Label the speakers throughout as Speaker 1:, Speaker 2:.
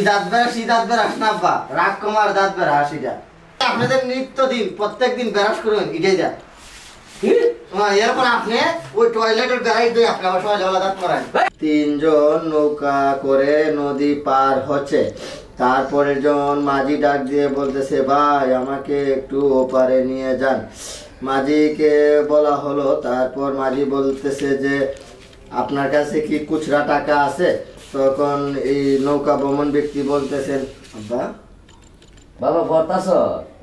Speaker 1: দাঁত বেরাস না আব্বা, রাগ কমার দাঁত বেরা হাসিটা আপনাদের নিত্য দিন প্রত্যেক দিন বেরাস করুন ইটাই যা এরপর আপনি ওই টয়লেটের বেড়াই দিয়ে আপনি আবার সবাই ঝগড়া দাঁত করান। তিনজন নৌকা করে নদী পার হচ্ছে, তারপরে জন মাঝি ডাক দিয়ে বলতেছে ভাই আমাকে একটু ওপারে নিয়ে যান। মাঝিকে বলা হলো, তারপর মাঝি বলতেছে যে আপনার কাছে কি খুচরা টাকা আছে? তখন এই নৌকা ভ্রমণ ব্যক্তি বলতেছেন আব্বা
Speaker 2: বাবা পড়তাছ?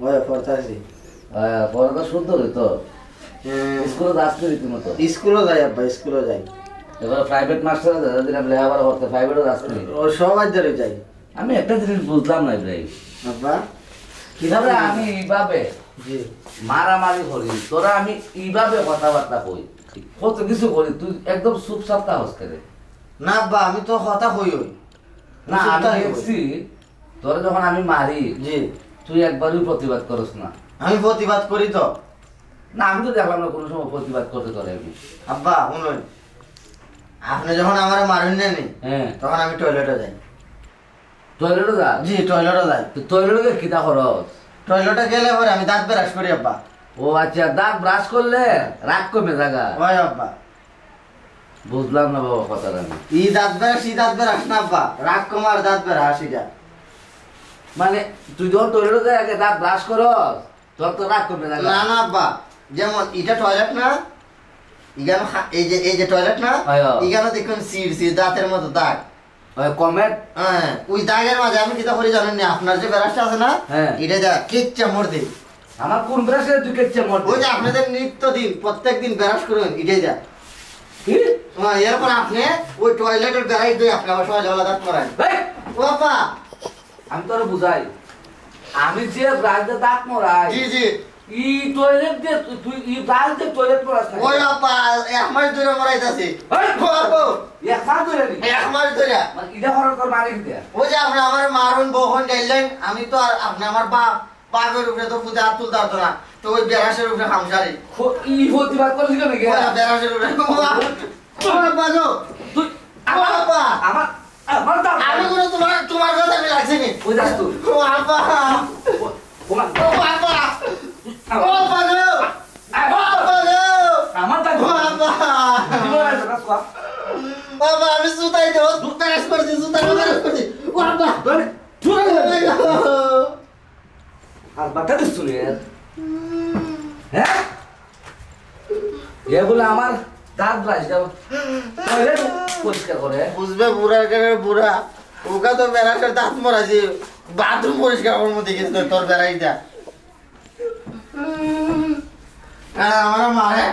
Speaker 1: ওই পড়তাছি।
Speaker 2: পড়াটা শুদ্ধ হইতো? স্কুলে আসতে রীতিমতো?
Speaker 1: স্কুলও যাই আব্বা, স্কুলও যাই।
Speaker 2: এবার প্রাইভেট মাস্টার যাদের আমি লেখাপড়া করতে প্রাইভেটও আসতে
Speaker 1: ও সবাই ধরে যাই।
Speaker 2: আমি একটা জিনিস বুঝলাম না ইব্রাহিম
Speaker 1: আব্বা
Speaker 2: কিভাবে আমি এইভাবে মারামারি করি, তোরা আমি এইভাবে কথাবার্তা কই, কত কিছু করি, তুই একদম চুপ সাপ্তাহ হচ্ছে রে।
Speaker 1: না আব্বা আমি তো কথা হই হই
Speaker 2: না আমি দেখছি তোরা যখন আমি মারি
Speaker 1: জি
Speaker 2: তুই একবারই প্রতিবাদ করস না।
Speaker 1: আমি প্রতিবাদ করি তো।
Speaker 2: না আমি তো দেখলাম না কোনো সময় প্রতিবাদ করতে তোরা।
Speaker 1: আব্বা শুনুন, আপনি যখন আমার মারুন নেনি তখন আমি টয়লেটে যাই।
Speaker 2: টয়লেটে যা?
Speaker 1: জি টয়লেটে যাই।
Speaker 2: টয়লেটে কিতা খরচ?
Speaker 1: টয়লেটে গেলে পরে আমি দাঁত ব্রাশ করি আব্বা।
Speaker 2: ও আচ্ছা, দাঁত ব্রাশ করলে রাগ কমে জায়গা?
Speaker 1: ওই আব্বা
Speaker 2: বুঝলাম না বাবা কথাটা।
Speaker 1: ই দাঁত বেরাস না আব্বা, রাগ কমার দাঁত বেরা হাসিটা।
Speaker 2: মানে তুই যখন টয়লেটে যাই আগে দাঁত ব্রাশ করস তোর তো রাগ কমে জায়গা?
Speaker 1: না না আব্বা, যেমন এটা টয়লেট না, ইগানো এই যে টয়লেট না, ইগানো দেখুন সির দাঁতের মতো দাগ
Speaker 2: কমেট।
Speaker 1: হ্যাঁ ওই দাগের মাঝে আমি কিতা করি জানেন না, আপনার যে ব্রাশটা আছে না এটা যা কেকটা মোড় দিই।
Speaker 2: আমার কোন ব্রাশে তুই কেকটা মোড়?
Speaker 1: ওই যে আপনাদের নিত্য দিন প্রত্যেক দিন ব্রাশ করুন এটাই যা। এরপর আপনি ওই টয়লেটের বেড়াই দিয়ে আপনি আবার সবাই ঝগড়া দাঁত করান। ও বাবা
Speaker 2: আমি তোর বুঝাই, আমি যে ব্রাশ দিয়ে দাঁত মোড়াই
Speaker 1: জি জি
Speaker 2: ই টয়লেট দিয়ে তুই ই ব্রাশ দিয়ে টয়লেট মোড়াস না?
Speaker 1: ওই বাবা এক মাস ধরে মরাইতাছি।
Speaker 2: এক মাস ধরে?
Speaker 1: এক মাস ধরে।
Speaker 2: মানে এটা হরর কর মারি দিয়া?
Speaker 1: ওই যে আপনি আমার মারুন বহন গাইলেন, আমি তো আর আপনি আমার বাপের উপরে তো পুজো হাত তুলতে পারতো না, তো ওই বেড়াসের উপরে খামসারি
Speaker 2: ই প্রতিবাদ করলি কেন?
Speaker 1: বেড়াসের উপরে বাজো
Speaker 2: তুই
Speaker 1: আমার
Speaker 2: আমার আমার দাম
Speaker 1: আমি কোনো তোমার কথা আমি লাগছি নি।
Speaker 2: ওই যাস তুই
Speaker 1: ও বাবা ও বাবা ও বাজো
Speaker 2: আমার দাম
Speaker 1: বাবা আমি জুতাই দেবো, বেড়াস করছি, জুতা বেড়াস করছি। ও বাবা
Speaker 2: আর বাটা দিস তুই হ্যাঁ এ বলে আমার দাঁত ব্রাশ দাও টয়লেট পরিষ্কার করে।
Speaker 1: বুঝবে বুড়ার কাছে বুড়া, ওকা তো বেড়াসের দাঁত মরাছি, বাথরুম পরিষ্কার করবো দেখিস তোর বেড়াই যা আমার মারে